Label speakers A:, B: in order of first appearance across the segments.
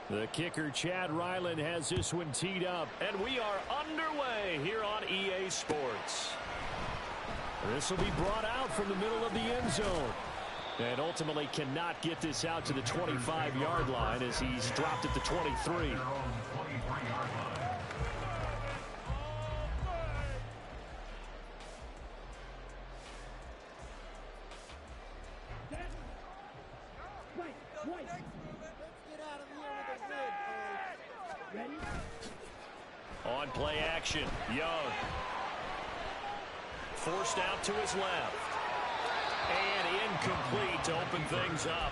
A: The kicker, Chad Ryland, has this one teed up. And we are underway here on EA Sports. This will be brought out from the middle of the end zone. And ultimately cannot get this out to the 25-yard line as he's dropped at the 23. On play action, Young. Forced out to his left. And incomplete to open things up.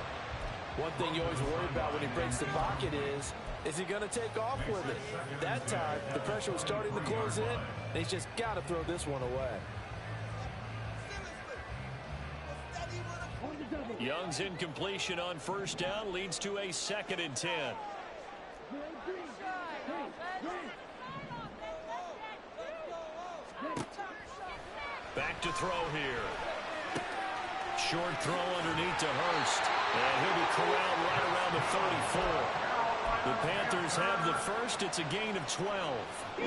B: One thing you always worry about when he breaks the pocket is he going to take off with it? That time, the pressure was starting to close in, and he's just got to throw this one away.
A: Young's incompletion on first down leads to a 2nd and 10. Back to throw here. Short throw underneath to Hurst. And he'll be corralled right around the 34. The Panthers have the first. It's a gain of 12.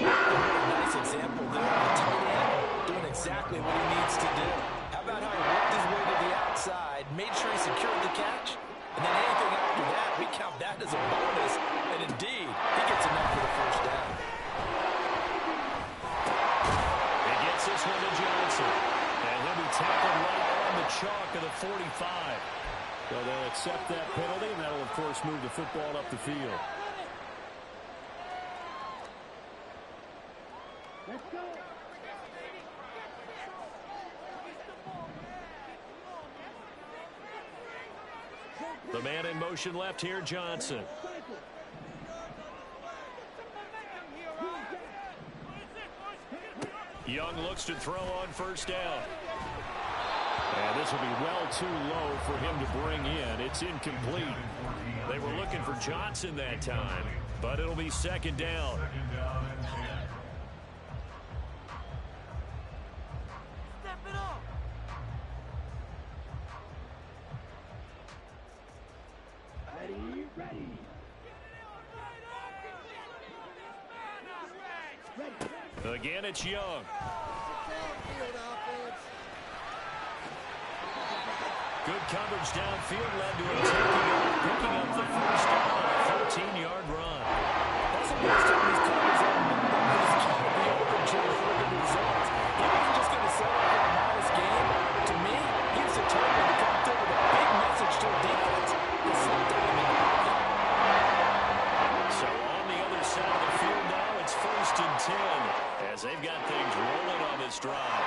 B: Nice example there. The tight end doing exactly what he needs to do. How about how he worked his way to the outside, made sure he secured the catch, and then anything after that, we count that as a bonus. And indeed, he gets enough for the first down.
A: He gets this one to Johnson. And he'll be tackled right on the chalk of the 45. So they'll accept that penalty, and that'll, of course, move the football up the field.
C: Let's go.
A: The man in motion left here, Johnson. Young looks to throw on first down. And this will be well too low for him to bring in. It's incomplete. They were looking for Johnson that time, but it'll be 2nd down.
C: Step it up. Ready.
A: Again, it's Young. Good coverage downfield led to him picking up the first down on a 13-yard run.
B: That's the first time he's caught his own number. He's got to be open to the results. If he's just going to settle for a modest game, to me, he's determined to come through with a big message to a defense and slipped out him in the pocket.
A: So on the other side of the field now, it's 1st and 10 as they've got things rolling on this drive.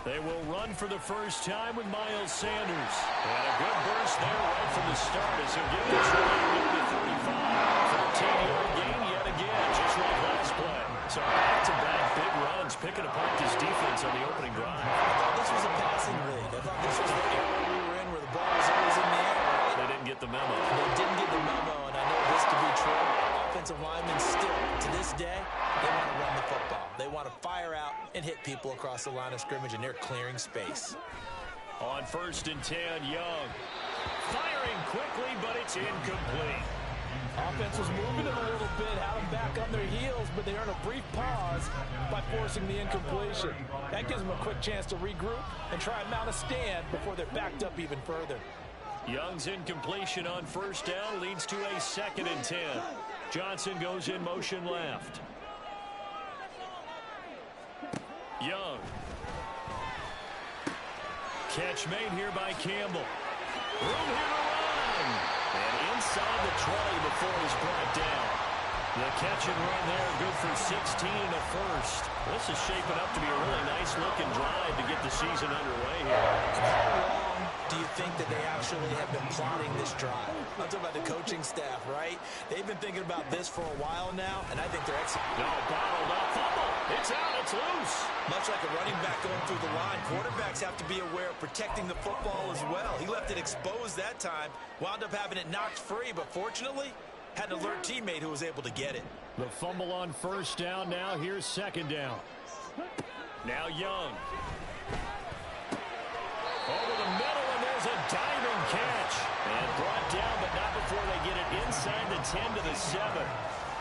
A: They will run for the first time with Miles Sanders. And a good burst there right from the start as he'll get this one into the 35. 13-yard gain yet again, just like last play. So back-to-back big runs picking apart this defense on the opening drive.
B: I thought this was a passing league. I thought this was the era we were in where the ball was always in the air.
A: They didn't get the memo.
B: They didn't get the memo, and I know this to be true. Offensive linemen still, to this day, they want to run the football. They want to fire out and hit people across the line of scrimmage, and they're clearing space.
A: On 1st and 10, Young. Firing quickly, but it's incomplete.
B: Offense was moving them a little bit, had them back on their heels, but they earned a brief pause by forcing the incompletion. That gives them a quick chance to regroup and try and mount a stand before they're backed up even further.
A: Young's incompletion on first down leads to a 2nd and 10. Johnson goes in motion left. Young. Catch made here by Campbell. Room here to run. And inside the 20 before he's brought down. The catch and run there, good for 16 and a first. This is shaping up to be a really nice-looking drive to get the season underway here.
B: How long do you think that they actually have been plotting this drive? I'm talking about the coaching staff, right? They've been thinking about this for a while now, and I think they're executing.
A: No, bottled up, fumble. It's out, it's loose.
B: Much like a running back going through the line, quarterbacks have to be aware of protecting the football as well. He left it exposed that time, wound up having it knocked free, but fortunately, had an alert teammate who was able to get it.
A: The fumble on first down now. Here's 2nd down. Now Young. Over the middle, and there's a diving catch. And brought 10-7.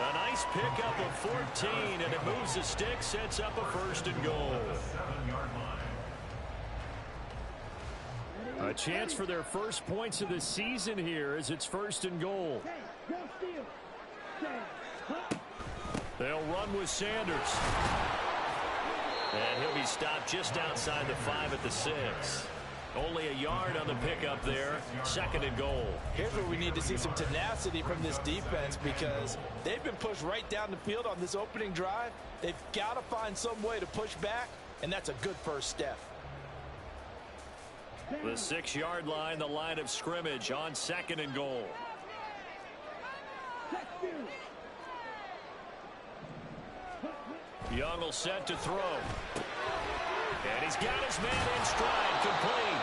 A: A nice pickup of 14, and it moves the stick, sets up a first and goal. A chance for their first points of the season here as it's first and goal. They'll run with Sanders. And he'll be stopped just outside the 5 at the 6. Only a yard on the pickup there. Second and goal.
B: Here's where we need to see some tenacity from this defense because they've been pushed right down the field on this opening drive. They've got to find some way to push back, and that's a good first step.
A: The 6-yard line, the line of scrimmage on second and goal. Young will set to throw. And he's got his man in stride, complete.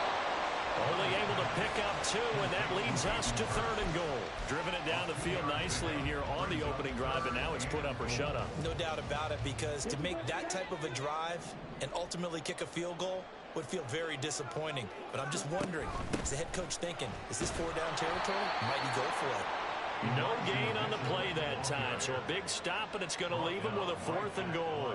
A: Only able to pick up 2, and that leads us to third and goal. Driven it down the field nicely here on the opening drive, and now it's put up or shut up.
B: No doubt about it, because to make that type of a drive and ultimately kick a field goal would feel very disappointing. But I'm just wondering, is the head coach thinking, is this 4-down territory? Might he go for it?
A: No gain on the play that time, so a big stop, and it's going to leave him with a 4th and goal.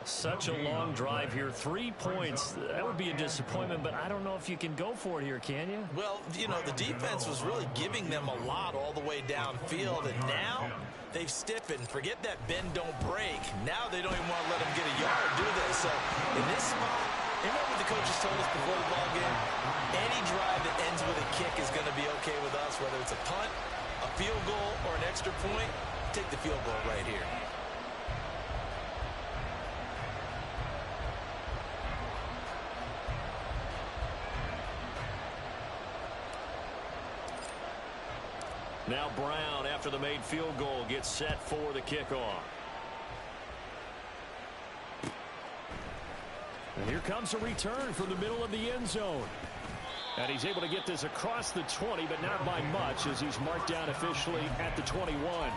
A: Such a long drive here. 3 points. That would be a disappointment, but I don't know if you can go for it here, can you?
B: Well, you know, the defense was really giving them a lot all the way downfield, and now they've stiffened. Forget that bend, don't break. Now they don't even want to let them get a yard, do they? So in this spot, remember what the coaches told us before the ball game? Any drive that ends with a kick is going to be okay with us, whether it's a punt, a field goal, or an extra point. Take the field goal right here.
A: Now Brown, after the made field goal, gets set for the kickoff. And here comes a return from the middle of the end zone. And he's able to get this across the 20, but not by much as he's marked down officially at the 21.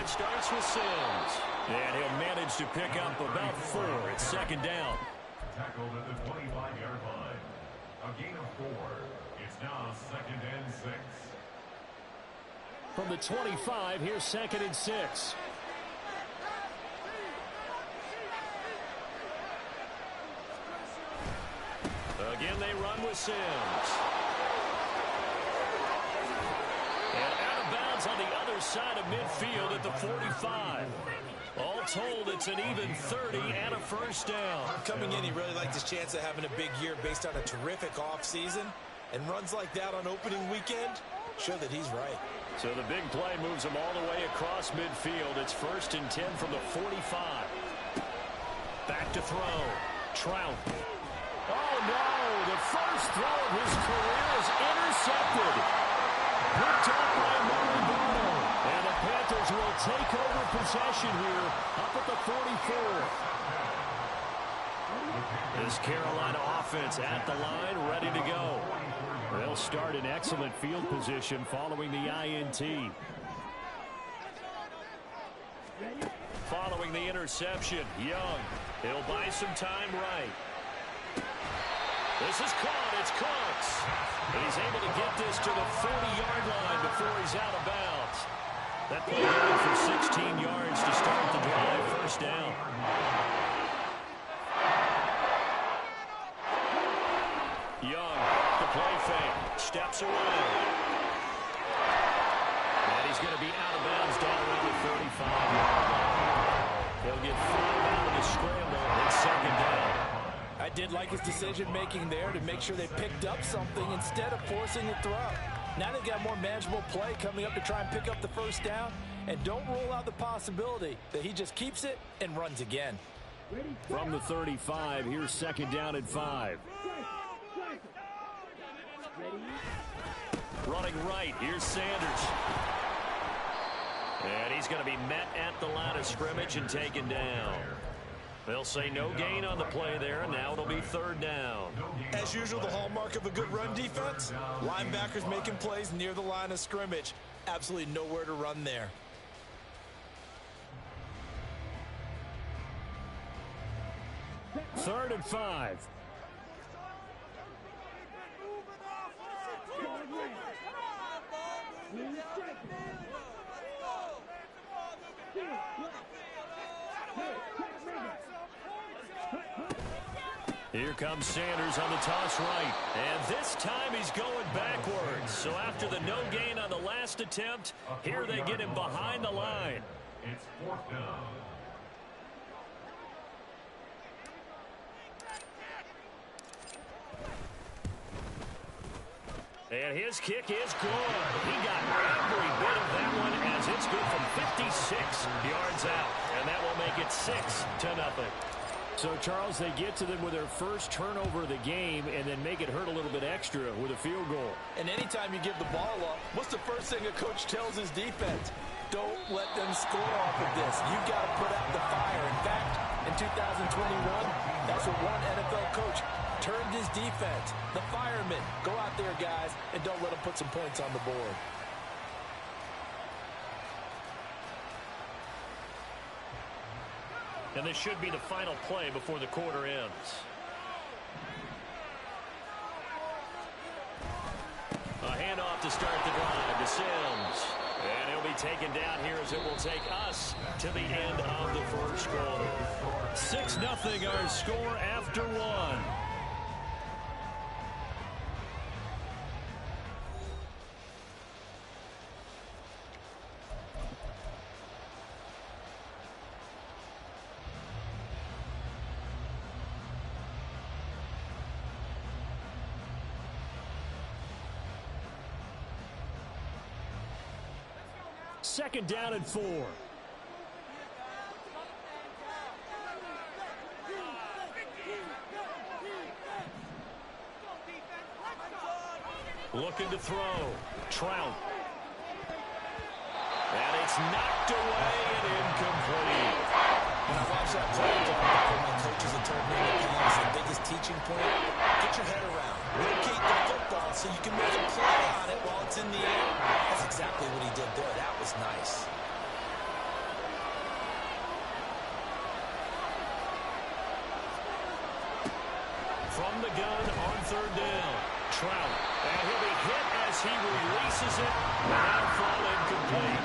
A: Starts with Sims. And he'll manage to pick up about 4. It's second down.
D: Tackled at the 25-yard line. A gain of 4. It's now second and 6.
A: From the 25, here's second and 6. Again, they run with Sims. And out of bounds on the other side of midfield at the 45. All told, it's an even 30 and a first down.
B: Coming in, he really liked his chance of having a big year based on a terrific offseason. And runs like that on opening weekend show that he's right.
A: So the big play moves him all the way across midfield. It's first and 10 from the 45. Back to throw. Trout. Oh, no. The first throw of his career is intercepted. Picked up by Maribano. And the Panthers will take over possession here up at the 44. This Carolina offense at the line, ready to go. They'll start in excellent field position following the INT. Following the interception, Young. He'll buy some time right. This is caught. It's Cooks. And he's able to get this to the 40-yard line before he's out of bounds. That play good for 16 yards to start the drive. First down. Young, the play fake, steps away. And he's going to be out of bounds down around the 35-yard line. He'll get 5 out of the scramble and second down.
B: I did like his decision-making there to make sure they picked up something instead of forcing a throw. Now they've got more manageable play coming up to try and pick up the first down. And don't rule out the possibility that he just keeps it and runs again.
A: From the 35, here's second down and 5. Running right, here's Sanders. And he's going to be met at the line of scrimmage and taken down. They'll say no gain on the play there, and now it'll be third down.
B: As usual, the hallmark of a good run defense, linebackers making plays near the line of scrimmage. Absolutely nowhere to run there.
A: Third and 5. Here comes Sanders on the toss right. And this time he's going backwards. So after the no gain on the last attempt, here they get him behind the line.
D: It's fourth down.
A: And his kick is good. He got every bit of that one as it's good from 56 yards out. And that will make it 6-0. So, Charles, they get to them with their first turnover of the game and then make it hurt a little bit extra with a field goal.
B: And anytime you give the ball up, what's the first thing a coach tells his defense? Don't let them score off of this. You've got to put out the fire. In fact, in 2021, that's what one NFL coach termed his defense. The firemen. Go out there, guys, and don't let them put some points on the board.
A: And this should be the final play before the quarter ends. A handoff to start the drive to Sims. And he'll be taken down here as it will take us to the end of the first quarter. 6-0 our score after one. Second down and 4. Looking to throw. Trout. And it's knocked away and incomplete.
B: When I watch that play, my coaches have told me that the biggest teaching point, get your head around. Locate the football so you can make a play on it while it's in the air. That's exactly what he did there. That was nice.
A: From the gun on third down. Trout. And he'll be hit as he releases it. Now fall incomplete.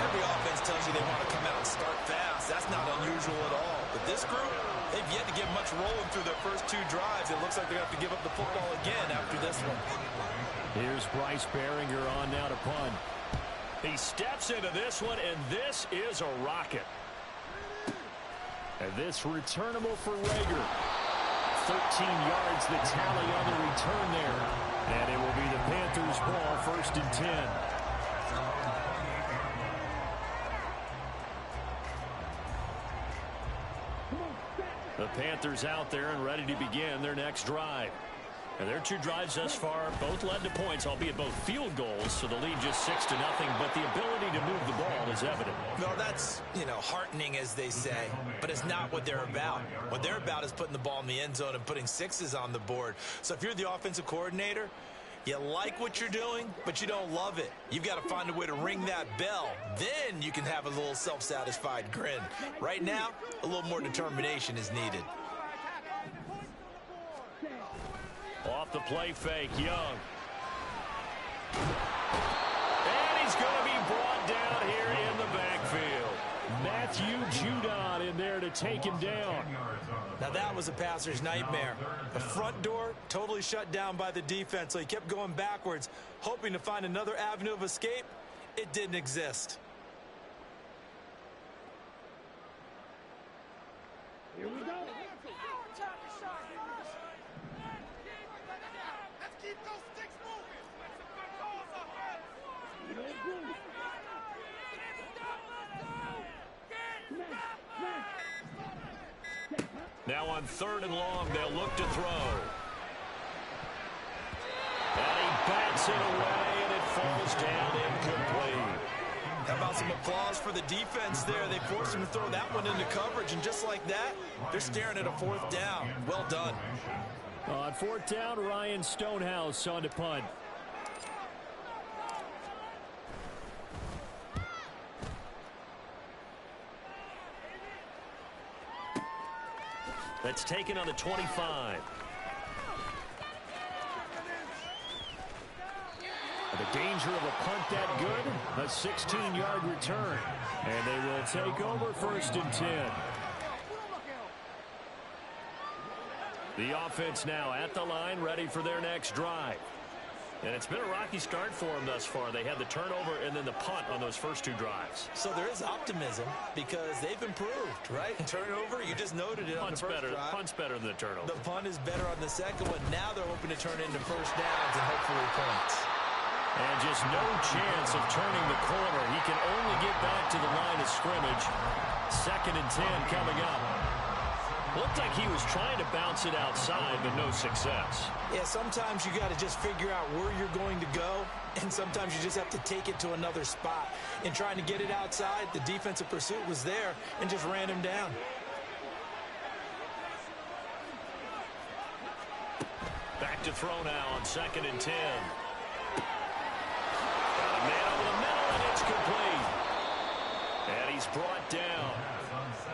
B: Every offense tells you they want to come out and start fast. That's not unusual at all. But this group, they've yet to get much rolling through their first two drives. It looks like they have to give up the football again after this one.
A: Here's Bryce Behringer on now to punt. He steps into this one, and this is a rocket. And this returnable for Rager. 13 yards the tally on the return there. And it will be the Panthers' ball, first and 10. The Panthers out there and ready to begin their next drive. And their two drives thus far both led to points, albeit both field goals, so the lead just 6-0, but the ability to move the ball is evident.
B: Well, that's, heartening, as they say, but it's not what they're about. What they're about is putting the ball in the end zone and putting sixes on the board. So if you're the offensive coordinator, you like what you're doing, but you don't love it. You've got to find a way to ring that bell. Then you can have a little self-satisfied grin. Right now, a little more determination is needed.
A: Off the play fake, Young. And he's going to be brought down here in the backfield. Matthew Judon in there to take him down.
B: Now that was a passer's nightmare. The front door totally shut down by the defense, so he kept going backwards, hoping to find another avenue of escape. It didn't exist.
C: Here we go.
A: Now on third and long, they'll look to throw. And he bats it away, and it falls down incomplete.
B: How about some applause for the defense there? They forced him to throw that one into coverage, and just like that, they're staring at a 4th down. Well done.
A: On 4th down, Ryan Stonehouse on to punt. That's taken on the 25. The danger of a punt that good, a 16-yard return. And they will take over 1st and 10. The offense now at the line, ready for their next drive. And it's been a rocky start for them thus far. They had the turnover and then the punt on those first 2 drives.
B: So there is optimism because they've improved, right? Turnover, you just noted it on the first drive.
A: Punt's better than the turnover.
B: The punt is better on the second one. Now they're hoping to turn into 1st downs and hopefully points.
A: And just no chance of turning the corner. He can only get back to the line of scrimmage. 2nd and 10 coming up. Looked like he was trying to bounce it outside, but no success.
B: Yeah, sometimes you got to just figure out where you're going to go, and sometimes you just have to take it to another spot. In trying to get it outside, the defensive pursuit was there and just ran him down.
A: Back to throw now on 2nd and 10. Got a man over the middle, and it's complete. And he's brought down.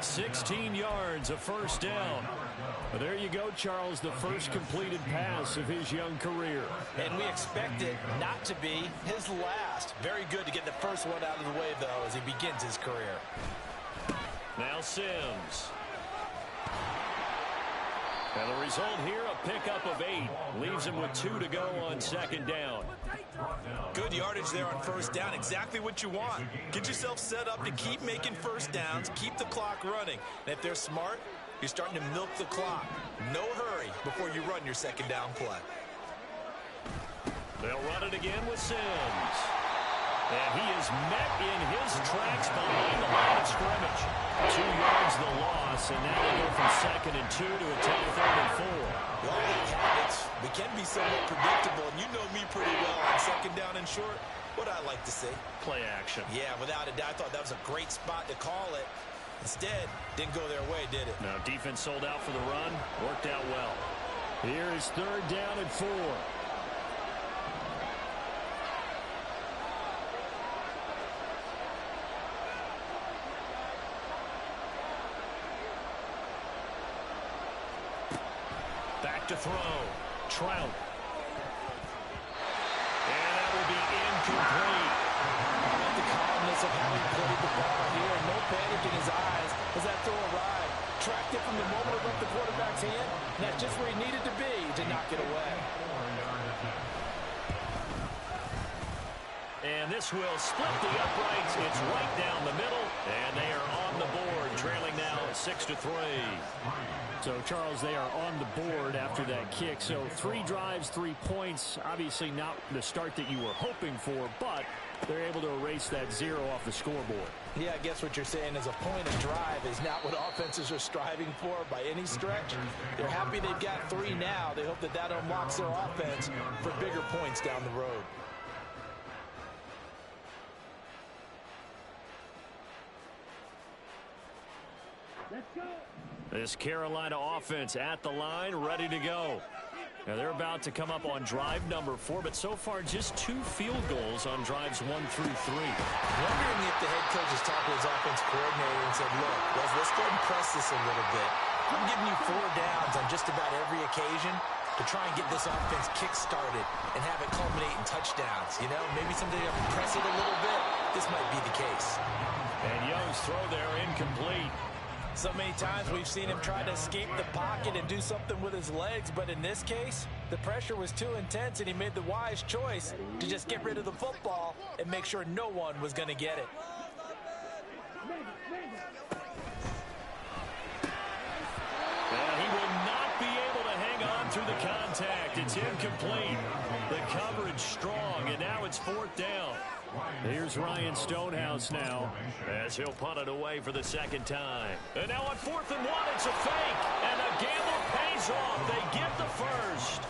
A: 16 yards, a 1st down. Well, there you go, Charles, the first completed pass of his young career.
B: And we expect it not to be his last. Very good to get the first one out of the way, though, as he begins his career.
A: Now Sims. And the result here, a pickup of 8. Leaves him with 2 to go on 2nd down.
B: Good yardage there on 1st down. Exactly what you want. Get yourself set up to keep making 1st downs, keep the clock running. And if they're smart, you're starting to milk the clock. No hurry before you run your 2nd down play.
A: They'll run it again with Sims. And he is met in his tracks behind the line of scrimmage. 2 yards the loss, and now they go from 2nd and 2 to a tight 3rd and 4.
B: Well, we can be somewhat predictable, and you know me pretty well on 2nd down and short. What I like to see.
A: Play action.
B: Yeah, without a doubt, I thought that was a great spot to call it. Instead, didn't go their way, did it?
A: No, defense sold out for the run. Worked out well. Here is 3rd down and 4. Back to throw. Trout. And that will be incomplete.
B: I like the calmness of how he played the ball here. No panic in his eyes as that throw arrived. Tracked it from the moment it left the quarterback's hand. And that's just where he needed to be to knock it away.
A: And this will split the uprights. It's right down the middle. And they are on the board, trailing now 6-3. So, Charles, they are on the board after that kick. So 3 drives, 3 points. Obviously not the start that you were hoping for, but they're able to erase that 0 off the scoreboard.
B: Yeah, I guess what you're saying is a point of drive is not what offenses are striving for by any stretch. They're happy they've got 3 now. They hope that that unlocks their offense for bigger points down the road.
C: Let's go.
A: This Carolina offense at the line, ready to go. Now they're about to come up on drive number 4, but so far just 2 field goals on drives 1 through 3.
B: Wondering if the head coach has talked to his offense coordinator and said, look, let's go and press this a little bit. I'm giving you 4 downs on just about every occasion to try and get this offense kick-started and have it culminate in touchdowns. You know, maybe someday if we press it a little bit, this might be the case.
A: And Young's throw there incomplete.
B: So many times we've seen him try to escape the pocket and do something with his legs, but in this case, the pressure was too intense and he made the wise choice to just get rid of the football and make sure no one was going to get it.
A: And he will not be able to hang on through the contact. It's incomplete. The coverage strong, and now it's 4th down. Here's Ryan Stonehouse now as he'll punt it away for the 2nd time. And now on 4th and 1, it's a fake. And the gamble pays off. They get the first.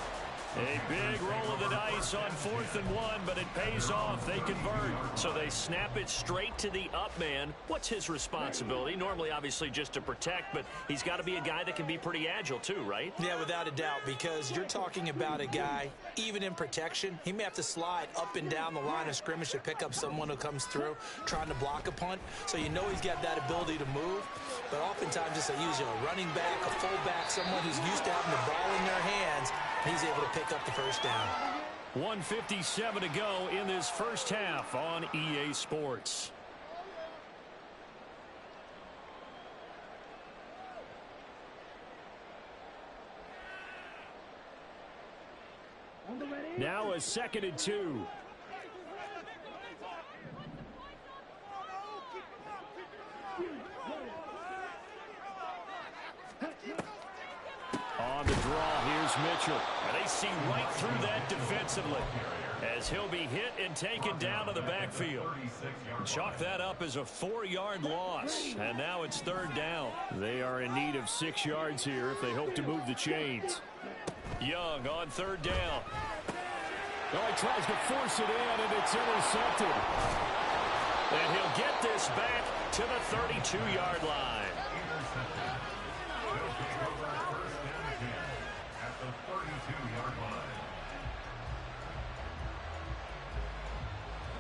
A: A big roll of the dice on 4th and 1, but it pays off. They convert. So they snap it straight to the up man. What's his responsibility? Normally, obviously, just to protect, but he's got to be a guy that can be pretty agile too, right?
B: Yeah, without a doubt, because you're talking about a guy, even in protection, he may have to slide up and down the line of scrimmage to pick up someone who comes through trying to block a punt. So you know he's got that ability to move, but oftentimes just a running back, a fullback, someone who's used to having the ball in their hands, he's able to pick up the first down.
A: 1:57 to go in this first half on EA Sports. Now a 2nd and 2. On the draw, here's Mitchell. And they see right through that defensively as he'll be hit and taken down to the backfield. Chalk that up as a 4-yard loss. And now it's 3rd down. They are in need of 6 yards here if they hope to move the chains. Young on 3rd down.
E: Well, he tries to force it in, and it's intercepted.
A: And he'll get this back to the 32-yard line.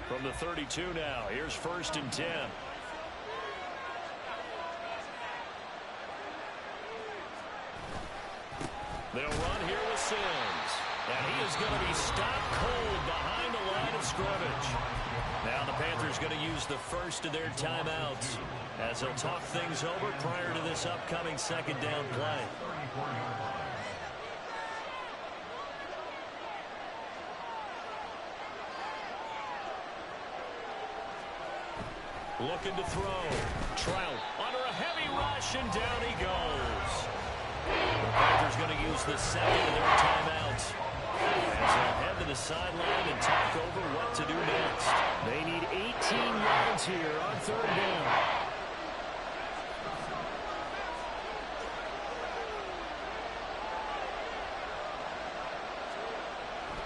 A: From the 32 now, here's 1st and 10. They'll run here with Sims. And he is going to be stopped cold behind the line of scrimmage. Now the Panthers going to use the first of their timeouts as they'll talk things over prior to this upcoming 2nd down play. Looking to throw. Trout under a heavy rush, and down he goes. The Panthers going to use the 2nd of their timeouts as they'll head to the sideline and talk over what to do next.
E: They need 18 yards here on 3rd down.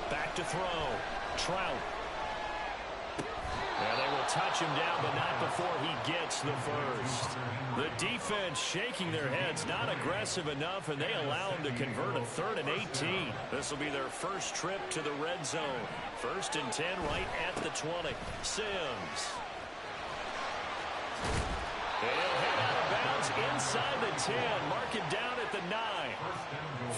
A: Back to throw. Trout. And they will touch him down, but not before he gets the first. The defense shaking their heads, not aggressive enough, and they allow him to convert a 3rd and 18. This will be their first trip to the red zone. 1st and 10 right at the 20. Sims. And he'll head out of bounds inside the 10. Mark him down at the 9.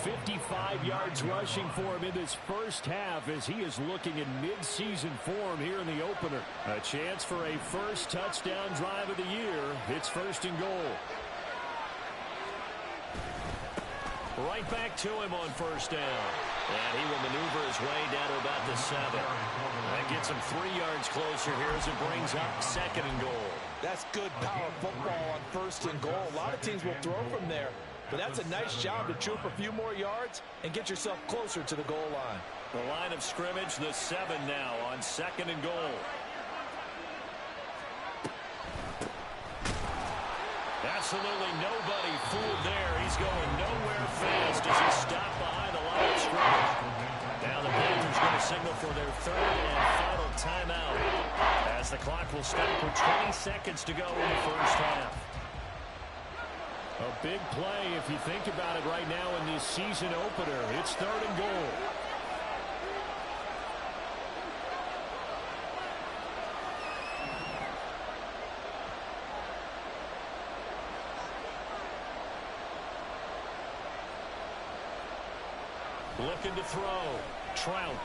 E: 55 yards rushing for him in this first half as he is looking in mid-season form here in the opener.
A: A chance for a first touchdown drive of the year. It's 1st and goal. Right back to him on 1st down. And he will maneuver his way down to about the 7. That gets him 3 yards closer here as it brings up 2nd and goal.
B: That's good power football on 1st and goal. A lot of teams will throw from there. But that's a nice job to troop a few more yards and get yourself closer to the goal line.
A: The line of scrimmage, the 7 now on 2nd and goal. Absolutely nobody fooled there. He's going nowhere fast as he's stopped behind the line of scrimmage. Now the Panthers going to signal for their 3rd and final timeout as the clock will stop with 20 seconds to go in the first half.
E: A big play if you think about it right now in this season opener. It's 3rd and goal.
A: Looking to throw. Trout.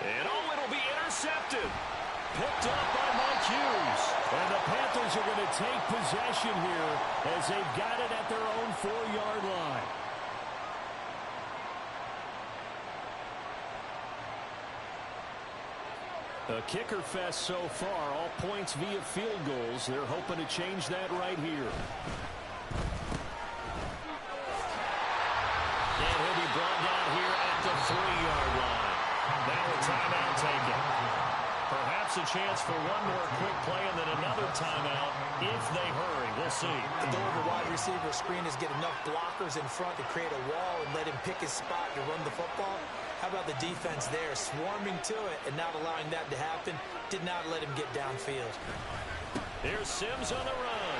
A: And it'll be intercepted. Picked up by Mike Hughes.
E: And the Panthers are going to take possession here as they've got it at their own 4-yard line.
A: A kicker fest so far, all points via field goals. They're hoping to change that right here. And he'll be brought down here at the 3-yard line. Now a timeout taken. Perhaps a chance for one more quick play and then another timeout if they hurry. We'll see.
B: The goal of a wide receiver screen is get enough blockers in front to create a wall and let him pick his spot to run the football. How about the defense there, swarming to it and not allowing that to happen? Did not let him get downfield.
A: Here's Sims on the run.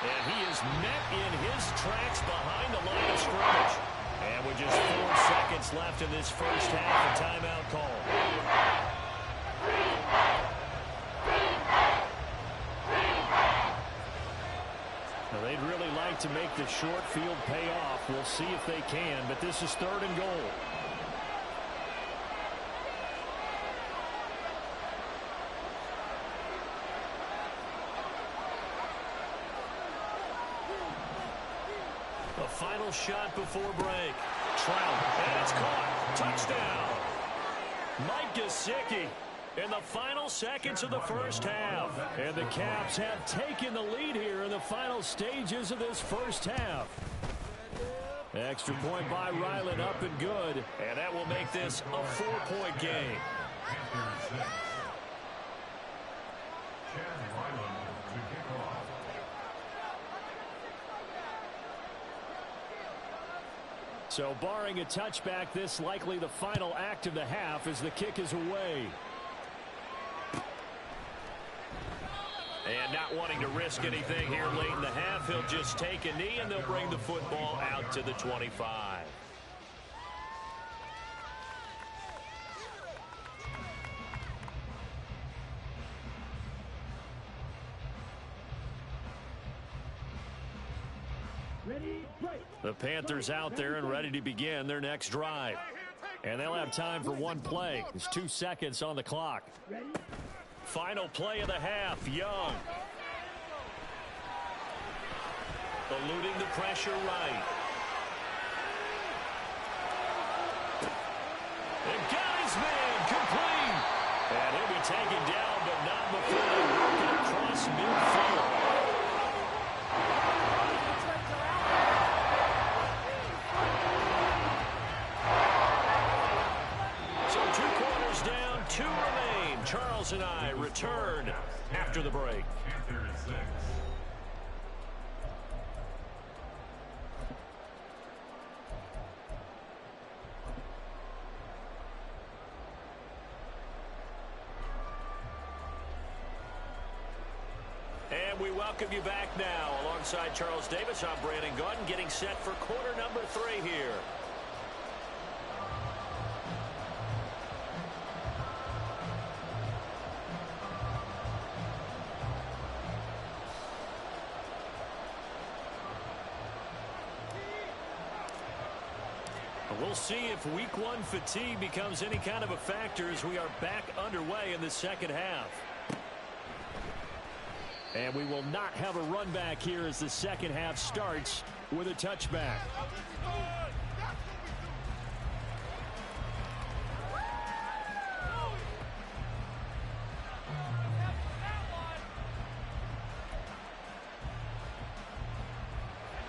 A: And he is met in his tracks behind the line of scrimmage. And with just 4 seconds left in this first half, a timeout call. Now, they'd really like to make the short field pay off. We'll see if they can, but this is 3rd and goal. The final shot before break. Trout, and it's caught. Touchdown. Mike Gesicki in the final seconds of the first half. And the Caps have taken the lead here in the final stages of this first half. Extra point by Ryland, up and good. And that will make this a 4-point game. So barring a touchback, this likely the final act of the half as the kick is away. And not wanting to risk anything here late in the half, he'll just take a knee and they'll bring the football out to the 25. The Panthers out there and ready to begin their next drive. And they'll have time for one play. There's 2 seconds on the clock. Final play of the half, Young. Eluding the pressure right. And got his man complete. And he'll be taken down, but not before they work it across midfield. Charles and I return after the break. And we welcome you back now. Alongside Charles Davis, I'm Brandon Gaudin, getting set for quarter number 3 here. We'll see if week 1 fatigue becomes any kind of a factor as we are back underway in the second half. And we will not have a run back here as the second half starts with a touchback.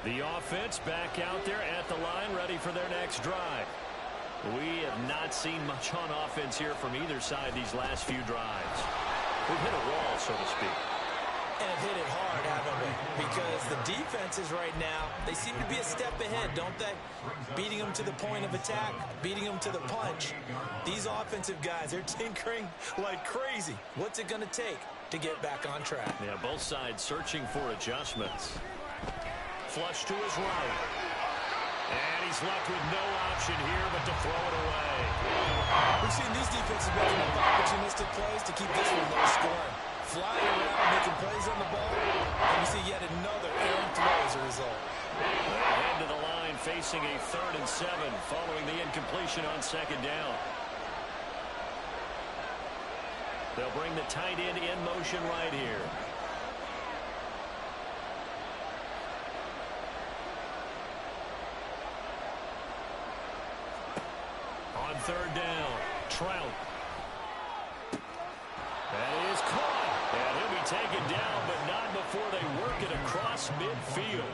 A: The offense back out there at the line, ready for their next drive. We have not seen much on offense here from either side these last few drives. We've hit a wall, so to speak.
B: And have hit it hard, haven't we? Because the defenses right now, they seem to be a step ahead, don't they? Beating them to the point of attack, beating them to the punch. These offensive guys, they're tinkering like crazy. What's it going to take to get back on track?
A: Yeah, both sides searching for adjustments. Flush to his right. And he's left with no option here but to throw it away.
B: We've seen these defenses making up opportunistic plays to keep this one low scoring. Flying around, making plays on the ball. And we see yet another errant throw as a result.
A: Head to the line facing a 3rd and 7 following the incompletion on 2nd down. They'll bring the tight end in motion right here. On 3rd down, Trout. That is caught. And he'll be taken down, but not before they work it across midfield.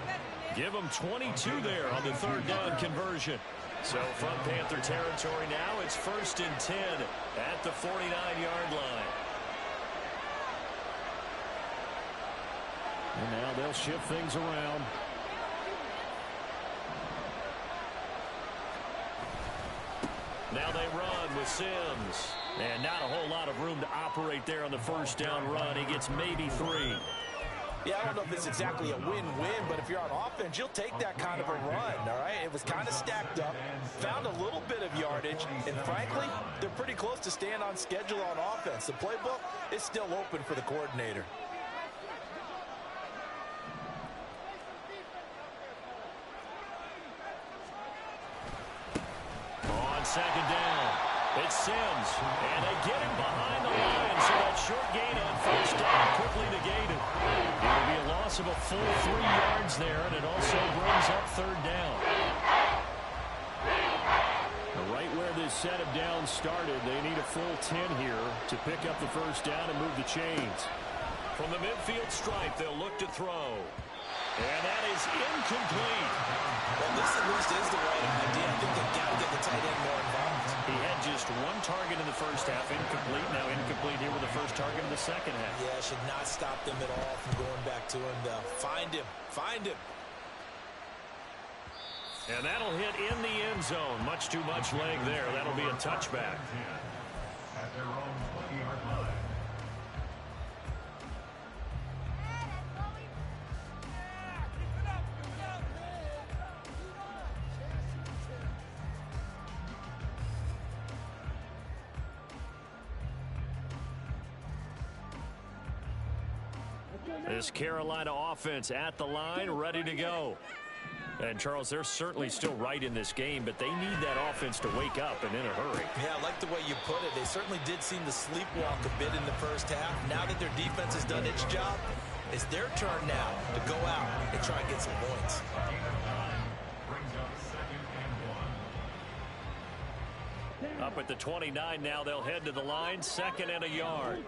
A: Give them 22 there on the 3rd down conversion. So from Panther territory now, it's 1st and 10 at the 49-yard line.
E: And now they'll shift things around. Now they run with Sims. And not a whole lot of room to operate there on the first down run. He gets maybe 3.
B: Yeah, I don't know if it's exactly a win-win, but if you're on offense, you'll take that kind of a run, all right? It was kind of stacked up, found a little bit of yardage, and frankly, they're pretty close to staying on schedule on offense. The playbook is still open for the coordinator.
E: On second down, it's Sims, and they get him behind the line, so that short gain on first down quickly negated. It'll be a loss of a full 3 yards there, and it also brings up third down. Right where this set of downs started, they need a full 10 here to pick up the first down and move the chains. From the midfield stripe, they'll look to throw. And that is incomplete.
B: Well, this at least is the right idea. I think they've got to get the tight end more involved.
E: He had just 1 target in the first half, incomplete. Now incomplete here with the first target in the second half.
B: Yeah, should not stop them at all from going back to him, though. Find him. Find him.
E: And that'll hit in the end zone. Much too much leg there. That'll be a touchback.
D: At their own 20-yard line.
E: This Carolina offense at the line, ready to go. And, Charles, they're certainly still right in this game, but they need that offense to wake up and in a hurry.
B: Yeah, I like the way you put it. They certainly did seem to sleepwalk a bit in the first half. Now that their defense has done its job, it's their turn now to go out and try and get some points.
D: Brings up 2nd and 1.
E: Up at the 29 now, they'll head to the line, 2nd and a yard.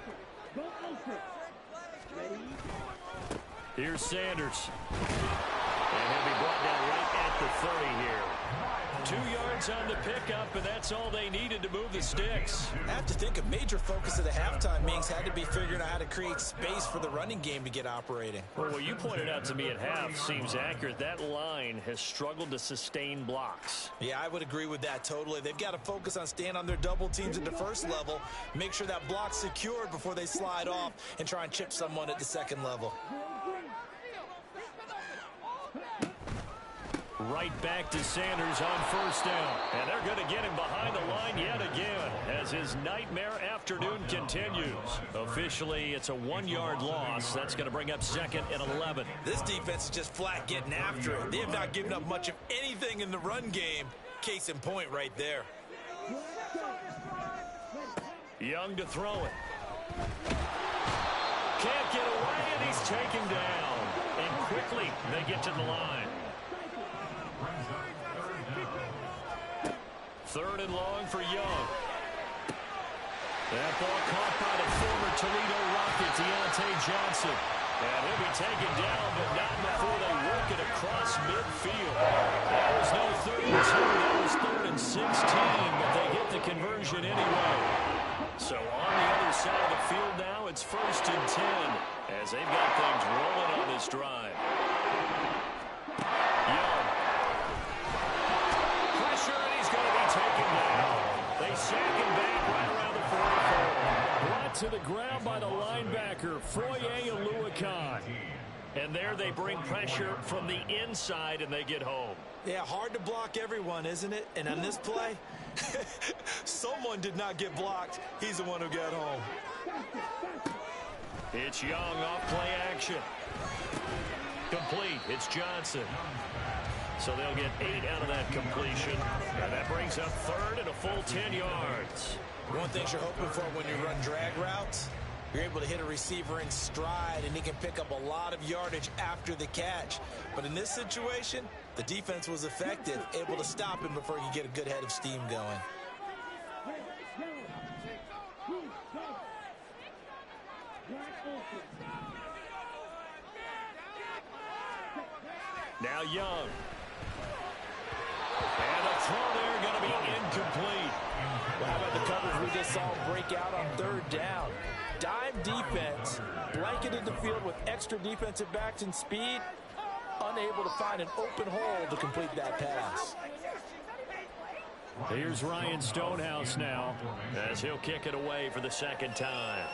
E: Here's Sanders. And he'll be brought down right at the 30 here. 2 yards on the pickup, and that's all they needed to move the sticks.
B: I have to think a major focus of the halftime meetings had to be figuring out how to create space for the running game to get operating.
E: Well, what you pointed out to me at half seems accurate. That line has struggled to sustain blocks.
B: Yeah, I would agree with that totally. They've got to focus on staying on their double teams at the first level, make sure that block's secured before they slide off and try and chip someone at the second level.
E: Right back to Sanders on first down. And they're going to get him behind the line yet again as his nightmare afternoon continues. Officially, it's a 1-yard loss. That's going to bring up 2nd and 11.
B: This defense is just flat getting after it. They have not given up much of anything in the run game. Case in point right there.
E: Young to throw it. Can't get away, and he's taken down. And quickly, they get to the line. 3rd and long for Young. That ball caught by the former Toledo Rocket, Deontay Johnson. And he'll be taken down, but not before they work it across midfield. That was no 32, that was 3rd and 16, but they get the conversion anyway. So on the other side of the field now, it's 1st and 10, as they've got things rolling on this drive. Young. Pressure, and he's going to be taken down. They sack him back right around the 44. Brought to the ground by the linebacker, Foye Oluokun. And there they bring pressure from the inside, and they get home.
B: Yeah, hard to block everyone, isn't it? And on this play, someone did not get blocked. He's the one who got home.
E: It's Young off play action. Complete. It's Johnson. So they'll get 8 out of that completion. And that brings up 3rd and a full 10 yards.
B: One thing you're hoping for when you run drag routes, you're able to hit a receiver in stride, and he can pick up a lot of yardage after the catch. But in this situation, the defense was effective, able to stop him before he could get a good head of steam going.
E: Now Young. And a throw there going to be incomplete.
B: Well, how about the coverage we just saw break out on 3rd down? dime defense blanketed the field with extra defensive backs and speed, unable to find an open hole to complete that pass.
E: Here's Ryan Stonehouse now as he'll kick it away for the second time.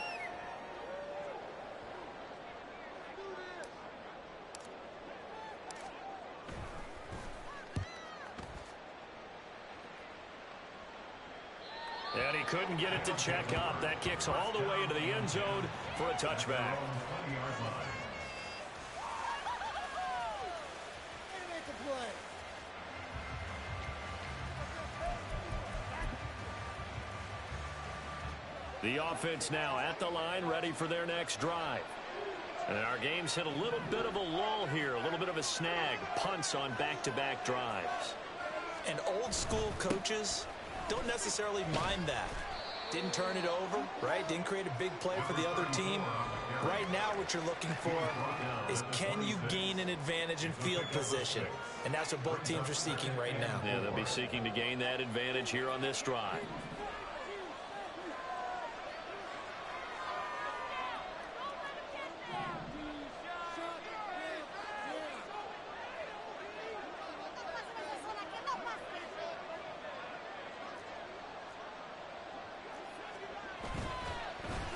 E: And he couldn't get it to check up. That kicks all the way into the end zone for a touchback. The offense now at the line, ready for their next drive. And our game's hit a little bit of a lull here, a little bit of a snag. Punts on back-to-back drives.
B: And old school coaches don't necessarily mind that. Didn't turn it over, right? Didn't create a big play for the other team. Right now what you're looking for is, can you gain an advantage in field position? And that's what both teams are seeking right now.
E: Yeah, they'll be seeking to gain that advantage here on this drive.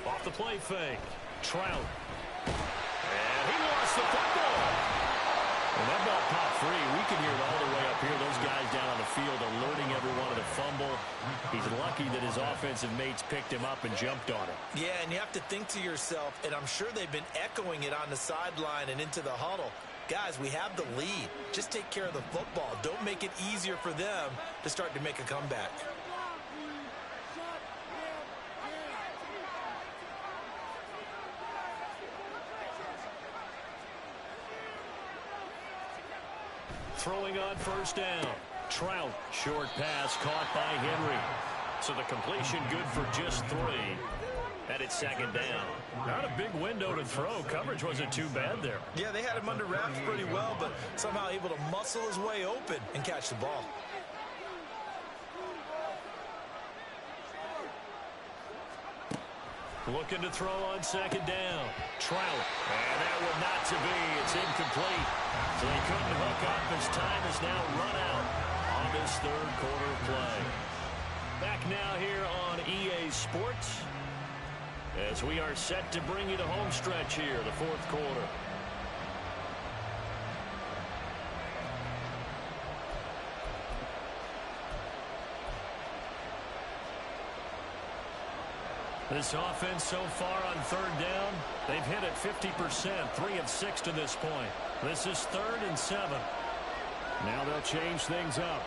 E: Off the play fake. Trout. And he lost the football. And that ball popped free. We can hear it all the way up here. Those guys down on the field alerting everyone of the fumble. He's lucky that his offensive mates picked him up and jumped on him.
B: Yeah, and you have to think to yourself, and I'm sure they've been echoing it on the sideline and into the huddle. Guys, we have the lead. Just take care of the football. Don't make it easier for them to start to make a comeback.
E: Throwing on first down. Trout, short pass caught by Henry. So the completion good for just 3. And it's second down. Not a big window to throw. Coverage wasn't too bad there.
B: Yeah, they had him under wraps pretty well, but somehow able to muscle his way open and catch the ball.
E: Looking to throw on second down. Trout. And that one not to be. It's incomplete. So they couldn't hook up as time is now run out on this third quarter of play. Back now here on EA Sports as we are set to bring you the home stretch here, the fourth quarter. This offense so far on third down, they've hit it 50%, 3 of 6 to this point. This is 3rd and 7. Now they'll change things up.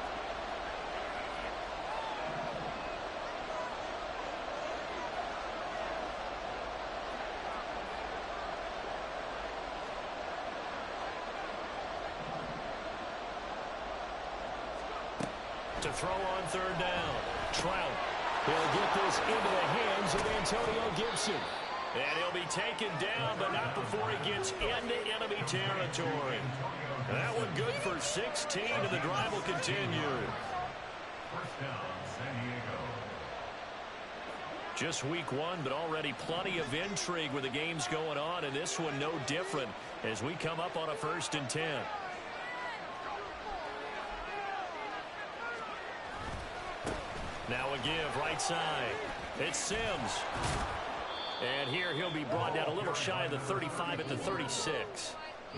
E: To throw on third down, Trout. He'll get this into the hands of Antonio Gibson. And he'll be taken down, but not before he gets into enemy territory. That one good for 16, and the drive will continue.
D: First down, San Diego.
E: Just week 1, but already plenty of intrigue with the games going on, and this one no different as we come up on a 1st and 10. Now a give, right side. It's Sims. And here he'll be brought down a little shy of the 35 at the 36.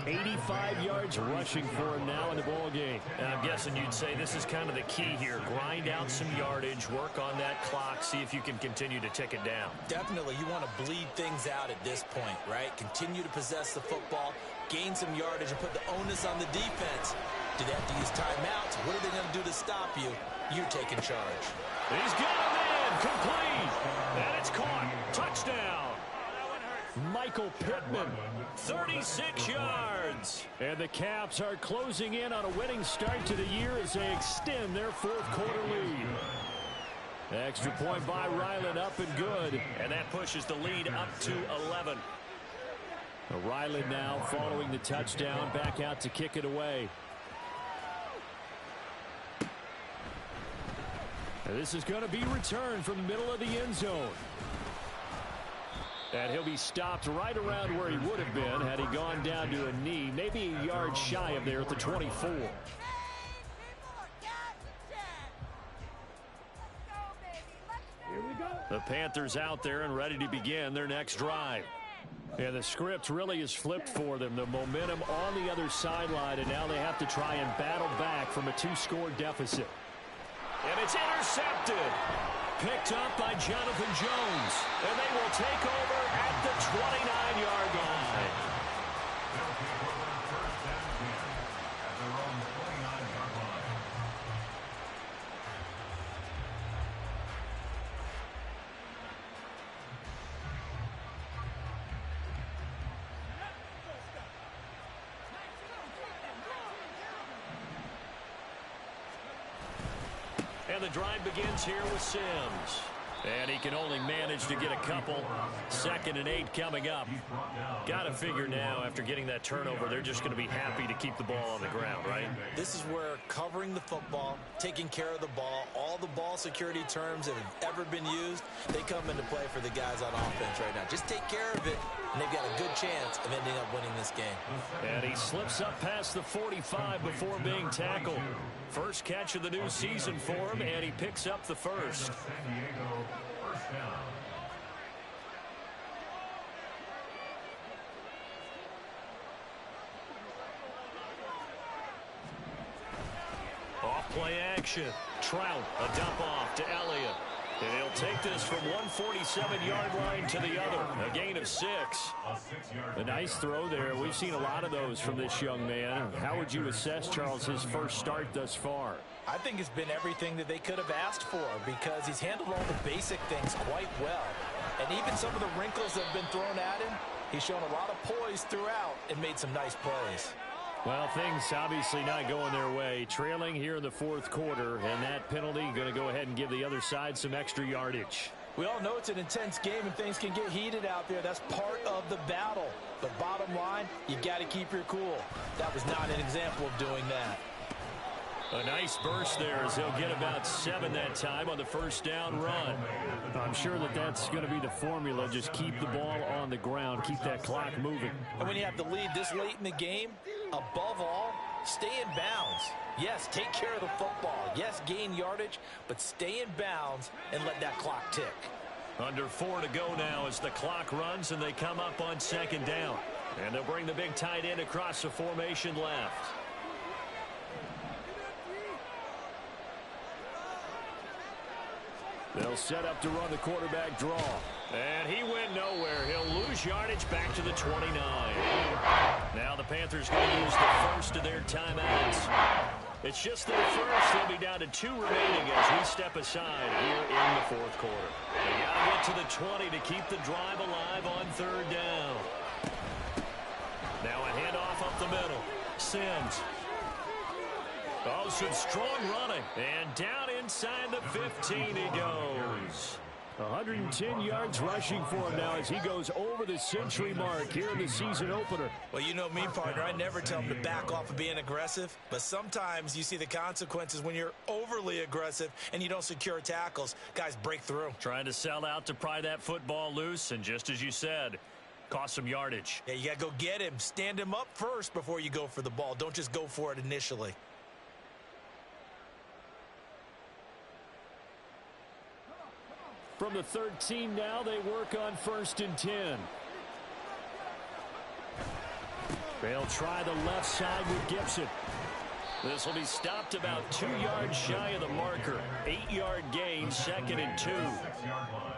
E: 85 yards rushing for him now in the ball game. And I'm guessing you'd say this is kind of the key here. Grind out some yardage, work on that clock, see if you can continue to tick it down.
B: Definitely, you want to bleed things out at this point, right? Continue to possess the football, gain some yardage, and put the onus on the defense. Do they have to use timeouts? What are they going to do to stop you? You're taking charge.
E: He's got a man, complete, and it's caught. Touchdown. Michael Pittman, 36 yards. And the Caps are closing in on a winning start to the year as they extend their 4th quarter lead. Extra point by Ryland, up and good. And that pushes the lead up to 11. Ryland now following the touchdown, back out to kick it away. And this is going to be returned from the middle of the end zone. And he'll be stopped right around where he would have been had he gone down to a knee, maybe a yard shy of there at the 24. The Panthers out there and ready to begin their next drive. And the script really is flipped for them. The momentum on the other sideline, and now they have to try and battle back from a 2-score deficit. And it's intercepted. Picked up by Jonathan Jones. And they will take over at the 29-yard line. And the drive begins here with Sims. And he can only manage to get a couple. 2nd and 8 coming up. Got to figure now, after getting that turnover, they're just going to be happy to keep the ball on the ground, right?
B: This is where covering the football, taking care of the ball, all the ball security terms that have ever been used, they come into play for the guys on offense right now. Just take care of it, and they've got a good chance of ending up winning this game. And
E: he slips up past the 45 before being tackled. First catch of the new season for him, and he picks up the first. Off play action. Trout, a dump off to Elliott. And he'll take this from 147-yard line to the other. A gain of 6. A nice throw there. We've seen a lot of those from this young man. How would you assess, Charles, his first start thus far?
B: I think it's been everything that they could have asked for because he's handled all the basic things quite well. And even some of the wrinkles that have been thrown at him, he's shown a lot of poise throughout and made some nice plays.
E: Well, things obviously not going their way. Trailing here in the 4th quarter, and that penalty going to go ahead and give the other side some extra yardage.
B: We all know it's an intense game and things can get heated out there. That's part of the battle. But bottom line, you got to keep your cool. That was not an example of doing that.
E: A nice burst there as he'll get about 7 that time on the first down run. I'm sure that that's going to be the formula. Just keep the ball on the ground. Keep that clock moving.
B: And when you have the lead this late in the game, above all, stay in bounds. Yes, take care of the football. Yes, gain yardage, but stay in bounds and let that clock tick.
E: Under 4 to go now as the clock runs and they come up on 2nd down. And they'll bring the big tight end across the formation left. They'll set up to run the quarterback draw. And he went nowhere. He'll lose yardage back to the 29. Now the Panthers going to use the first of their timeouts. It's just their first. They'll be down to 2 remaining as we step aside here in the 4th quarter. They got to get to the 20 to keep the drive alive on 3rd down. Now a handoff up the middle. Sims. Oh, some strong running. And down inside the 15 he goes. 110 yards rushing for him now as he goes over the century mark here in the season opener.
B: Well, you know me, partner. I never tell him to back off of being aggressive. But sometimes you see the consequences when you're overly aggressive and you don't secure tackles. Guys break through.
E: Trying to sell out to pry that football loose. And just as you said, cost some yardage.
B: Yeah, you got to go get him. Stand him up first before you go for the ball. Don't just go for it initially.
E: From the 13 now, they work on 1st and 10. They'll try the left side with Gibson. This will be stopped about 2 yards shy of the marker. 8-yard gain, 2nd and 2.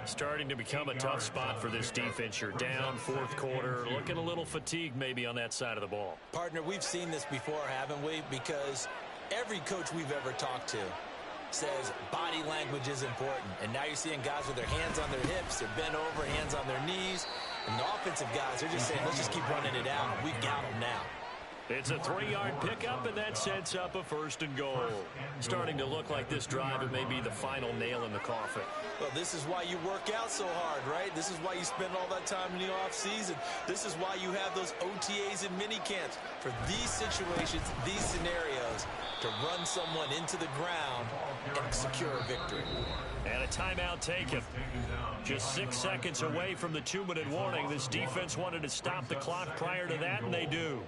E: Starting to become a tough spot for this defense. You're down 4th quarter, looking a little fatigued maybe on that side of the ball.
B: Partner, we've seen this before, haven't we? Because every coach we've ever talked to says body language is important. And now you're seeing guys with their hands on their hips, they're bent over, hands on their knees. And the offensive guys, they're just saying, let's just keep running it out. We've got them now.
E: It's a 3-yard pickup, and that sets up a 1st and goal. Starting to look like this drive, it may be the final nail in the coffin.
B: Well, this is why you work out so hard, right? This is why you spend all that time in the offseason. This is why you have those OTAs and mini camps. For these situations, these scenarios, does to run someone into the ground and secure a victory.
A: And a timeout taken. Just 6 seconds away from the 2-minute warning. This defense wanted to stop the clock prior to that, and they do.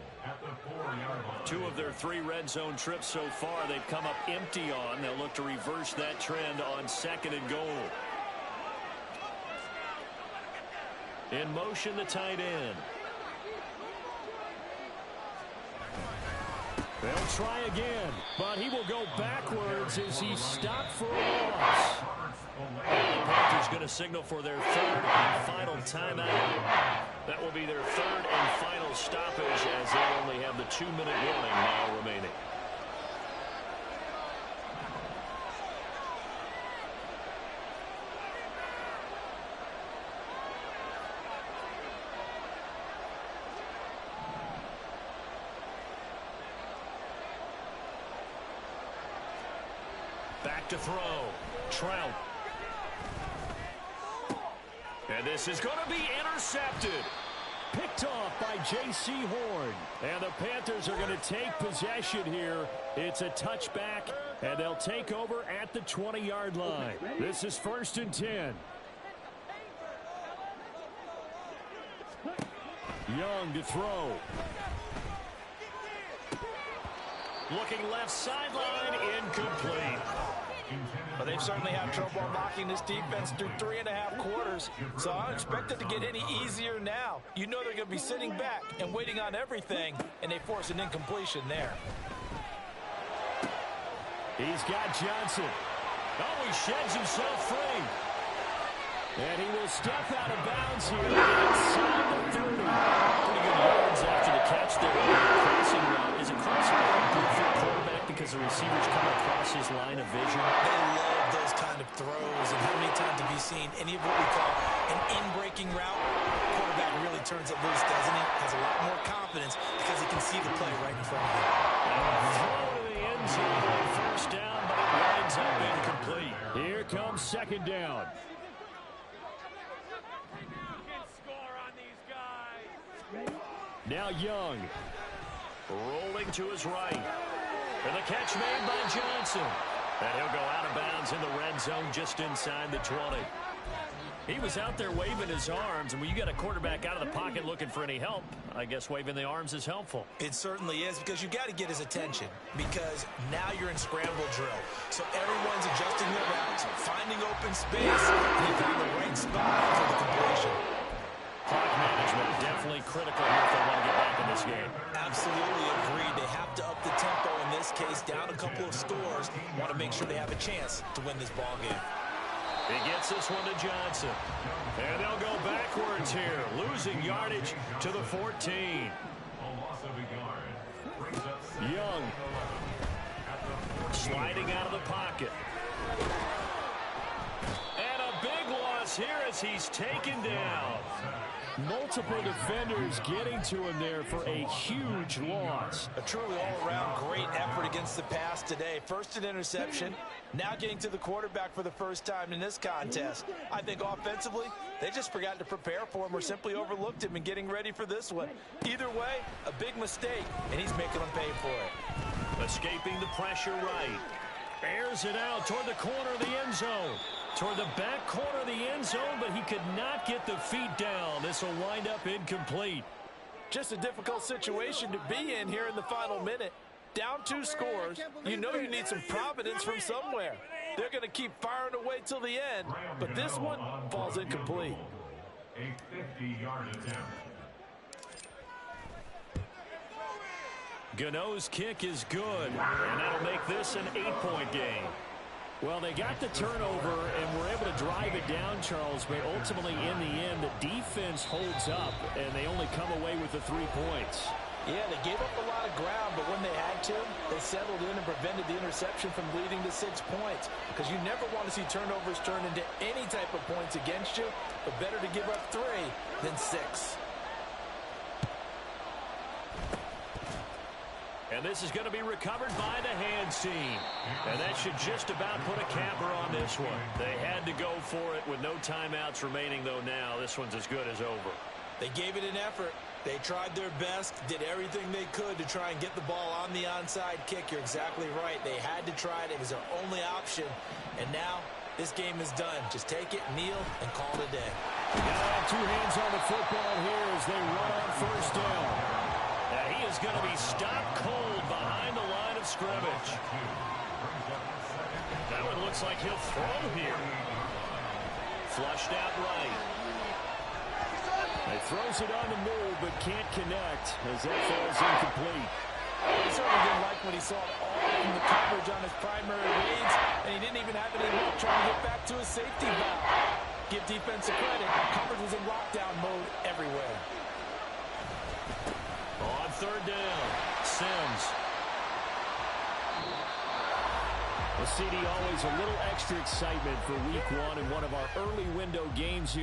A: 2 of their 3 red zone trips so far they've come up empty on. They'll look to reverse that trend on 2nd and goal. In motion, the tight end. They'll try again, but he will go backwards as he stopped for a loss. And the Panthers going to signal for their 3rd and final timeout. That will be their 3rd and final stoppage as they'll only have the 2-minute warning now remaining. Back to throw. Trout. And this is going to be intercepted. Picked off by J.C. Horn. And the Panthers are going to take possession here. It's a touchback, and they'll take over at the 20-yard line. This is 1st and 10. Young to throw. Looking left sideline, incomplete.
B: Well, they've certainly had trouble unlocking this defense through 3.5 quarters, so I don't expect it to get any easier now. You know they're going to be sitting back and waiting on everything, and they force an incompletion there.
A: He's got Johnson. Oh, he sheds himself free. And he will step out of bounds here inside the 30. Pretty good yards after the catch there. Crossing route. Is a crossing route good for a quarterback because the receivers come across his line of vision?
B: They love those kind of throws, and how many times have you seen any of what we call an in-breaking route? Quarterback really turns it loose, doesn't he? Has a lot more confidence because he can see the play right in front of him.
A: Throw to the end zone on 1st down, but it winds up incomplete. Here comes 2nd down. Now Young. Rolling to his right. And the catch made by Johnson. And he'll go out of bounds in the red zone just inside the 20. He was out there waving his arms, and when you got a quarterback out of the pocket looking for any help, I guess waving the arms is helpful.
B: It certainly is, because you got to get his attention, because now you're in scramble drill. So everyone's adjusting their routes, finding open space, and he found the right spot for the completion.
A: Clock management definitely critical here if they want to get back in this game.
B: Absolutely agreed. They have to up the tempo in this case, down a couple of scores. Want to make sure they have a chance to win this ball game.
A: He gets this one to Johnson. And they'll go backwards here, losing yardage to the 14. Young sliding out of the pocket. And a big loss here as he's taken down. Multiple defenders getting to him there for a huge loss.
B: A truly all-around great effort against the pass today. First an interception, now getting to the quarterback for the first time in this contest. I think offensively, they just forgot to prepare for him or simply overlooked him in getting ready for this one. Either way, a big mistake, and he's making them pay for it.
A: Escaping the pressure right. Airs it out toward the corner of the end zone. Toward the back corner of the end zone, but he could not get the feet down. This will wind up incomplete.
B: Just a difficult situation to be in here in the final minute. Down 2 scores, you know you need some providence from somewhere. They're going to keep firing away till the end, but this one falls incomplete.
D: A 50-yard attempt.
A: Gano's kick is good, and that'll make this an 8-point game. Well, they got the turnover and were able to drive it down, Charles, but ultimately in the end, the defense holds up, and they only come away with the 3 points.
B: Yeah, they gave up a lot of ground, but when they had to, they settled in and prevented the interception from leading to 6 points. Because you never want to see turnovers turn into any type of points against you, but better to give up 3 than 6.
A: And this is going to be recovered by the hands team. And that should just about put a capper on this one. They had to go for it with no timeouts remaining, though now this one's as good as over.
B: They gave it an effort, They tried their best, did everything they could to try and get the ball on the onside kick. You're exactly right. They had to try it. It was their only option. And now this game is done. Just take it, kneel, and call it a day.
E: Gotta have two hands on the football here as they run on first down. And he is going to be stopped cold behind the line of scrimmage. That one looks like he'll throw here. Flushed out right. He throws it on the move, but can't connect as that falls incomplete.
B: He certainly didn't like what he saw all in the coverage on his primary reads, and he didn't even have any luck trying to get back to his safety valve. Give defensive credit. Coverage was in lockdown mode everywhere.
E: On third down, Sims. Well, CD, always a little extra excitement for week one in one of our early window games here.